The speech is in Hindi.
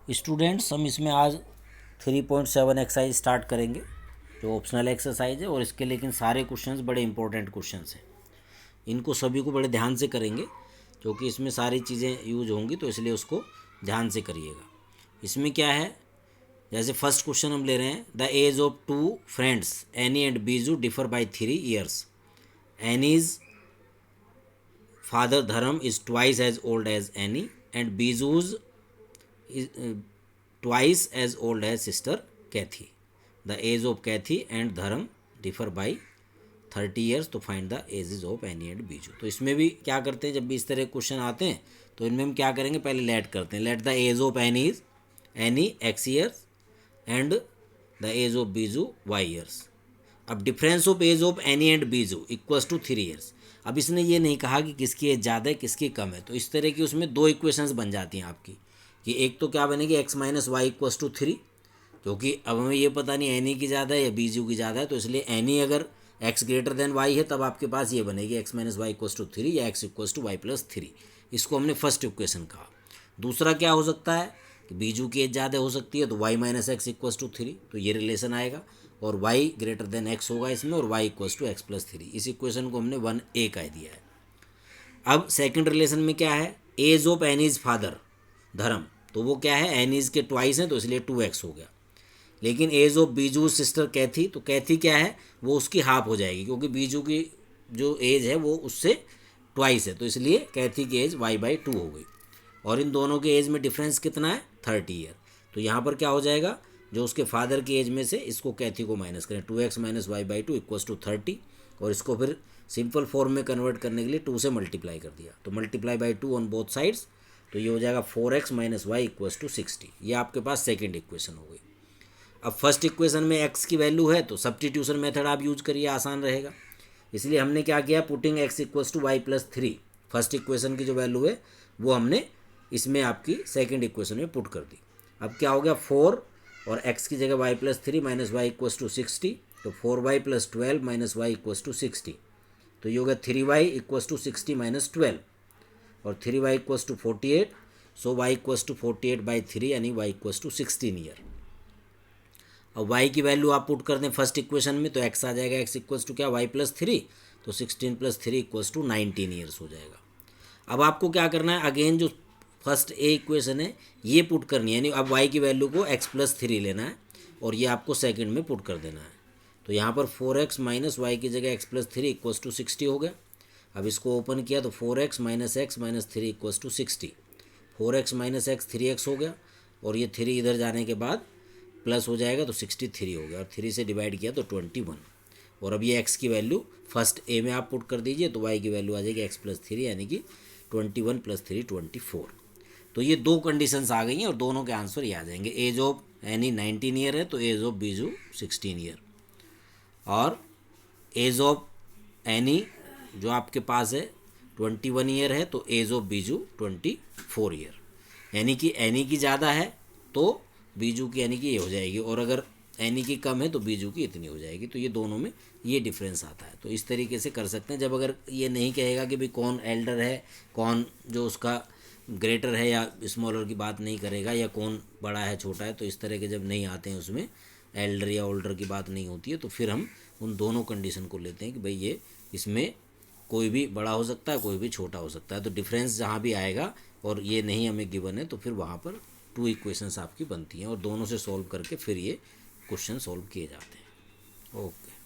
स्टूडेंट्स, हम इसमें आज 3.7 एक्सरसाइज स्टार्ट करेंगे जो ऑप्शनल एक्सरसाइज है, और इसके लेकिन सारे क्वेश्चंस बड़े इंपॉर्टेंट क्वेश्चंस हैं। इनको सभी को बड़े ध्यान से करेंगे क्योंकि इसमें सारी चीज़ें यूज होंगी, तो इसलिए उसको ध्यान से करिएगा। इसमें क्या है, जैसे फर्स्ट क्वेश्चन हम ले रहे हैं, the age of two friends Annie and Biju differ by 3 years. Annie's father Dharma is twice as old as Annie and Biju's twice as old as sister Kathy. The age of Kathy and Dharam differ by 30 years. तो find the ages of Annie and Biju. तो इसमें भी क्या करते हैं, जब भी इस तरह क्वेश्चन आते हैं तो इनमें हम क्या करेंगे, पहले लेट करते हैं। Let the age of Annie is Annie x years and the age of Biju y years. अब difference of age of Annie and Biju equals to 3 years. अब इसने ये नहीं कहा कि किसकी एज ज़्यादा है किसकी कम है, तो इस तरह की उसमें दो इक्वेशंस बन जाती हैं आपकी, कि एक तो क्या बनेगी x minus y equals to 3, क्योंकि अब हमें ये पता नहीं एनी की ज़्यादा है या बीजू की ज़्यादा है, तो इसलिए एनी अगर x ग्रेटर देन y है तब आपके पास ये बनेगी x minus y equals to 3 या x equals to y plus 3। इसको हमने फर्स्ट इक्वेशन कहा। दूसरा क्या हो सकता है कि बीजू की एज ज़्यादा हो सकती है, तो y minus x equals to 3, तो ये रिलेशन आएगा और y ग्रेटर देन x होगा इसमें, और y equals to x plus 3। इस इक्वेशन को हमने 1a कह दिया है। अब सेकेंड रिलेशन में क्या है, एज ऑफ एनीज फादर धर्म, तो वो क्या है, एनीज के ट्वाइस हैं, तो इसलिए 2x हो गया। लेकिन एज ऑफ बीजू सिस्टर कैथी, तो कैथी क्या है, वो उसकी हाफ हो जाएगी, क्योंकि बीजू की जो एज है वो उससे ट्वाइस है, तो इसलिए कैथी की एज y/2 हो गई। और इन दोनों के एज में डिफरेंस कितना है, 30 ईयर। तो यहाँ पर क्या हो जाएगा, जो उसके फादर की एज में से इसको कैथी को माइनस करें, 2x minus y/2 equals to 30, और इसको फिर सिंपल फॉर्म में कन्वर्ट करने के लिए 2 से मल्टीप्लाई कर दिया, तो multiply by 2 on both sides, तो ये हो जाएगा 4x minus y equals to 60। ये आपके पास सेकेंड इक्वेशन हो गई। अब फर्स्ट इक्वेशन में x की वैल्यू है, तो सब्स्टिट्यूशन मेथड आप यूज करिए, आसान रहेगा। इसलिए हमने क्या किया, putting x equals to y plus 3, first equation की जो वैल्यू है वो हमने इसमें आपकी सेकेंड इक्वेशन में पुट कर दी। अब क्या हो गया, 4 और x की जगह y plus 3 minus y equals to 60, तो 4y plus 12 minus y equals to 60, तो ये हो गया 3y इक्वल्स टू 60 माइनस 12, और 3y equals to 48, so y equals to 48/3, यानी y इक्वल्स टू 16 ईयर। अब y की वैल्यू आप पुट कर दें फर्स्ट इक्वेशन में, तो x आ जाएगा, x इक्वल्स टू क्या, y प्लस 3, तो 16 प्लस 3 इक्वल्स टू 19 ईयर्स हो जाएगा। अब आपको क्या करना है, अगेन जो फर्स्ट ए इक्वेशन है ये पुट करनी है, यानी अब y की वैल्यू को x प्लस 3 लेना है और ये आपको सेकेंड में पुट कर देना है। तो यहाँ पर 4x माइनस वाई की जगह x प्लस 3 इक्वल्स टू 60 हो गया। अब इसको ओपन किया तो 4x minus x minus 3 equals to 60, 4x minus x 3x हो गया, और ये 3 इधर जाने के बाद प्लस हो जाएगा तो 63 हो गया, और 3 से डिवाइड किया तो 21। और अब ये x की वैल्यू फर्स्ट ए में आप पुट कर दीजिए, तो y की वैल्यू आ जाएगी x प्लस 3, यानी कि 21 प्लस 3 24। तो ये दो कंडीशंस आ गई हैं और दोनों के आंसर ये आ जाएंगे। एज ऑफ एनी 19 ईयर है, तो एज ऑफ बीजू 16 ईयर, और एज ऑफ एनी जो आपके पास है 21 ईयर है, तो एज ऑफ बीजू 24 ईयर, यानी कि एनी की ज़्यादा है तो बीजू की यानी कि ये हो जाएगी, और अगर एनी की कम है तो बीजू की इतनी हो जाएगी। तो ये दोनों में ये डिफरेंस आता है। तो इस तरीके से कर सकते हैं। जब अगर ये नहीं कहेगा कि भाई कौन एल्डर है, कौन जो उसका ग्रेटर है या स्मॉलर की बात नहीं करेगा, या कौन बड़ा है छोटा है, तो इस तरह के जब नहीं आते हैं उसमें एल्डर या ओल्डर की बात नहीं होती है, तो फिर हम उन दोनों कंडीशन को लेते हैं कि भाई ये इसमें कोई भी बड़ा हो सकता है, कोई भी छोटा हो सकता है। तो डिफरेंस जहाँ भी आएगा और ये नहीं हमें गिवन है, तो फिर वहाँ पर 2 इक्वेशंस आपकी बनती हैं, और दोनों से सॉल्व करके फिर ये क्वेश्चन सॉल्व किए जाते हैं। ओके।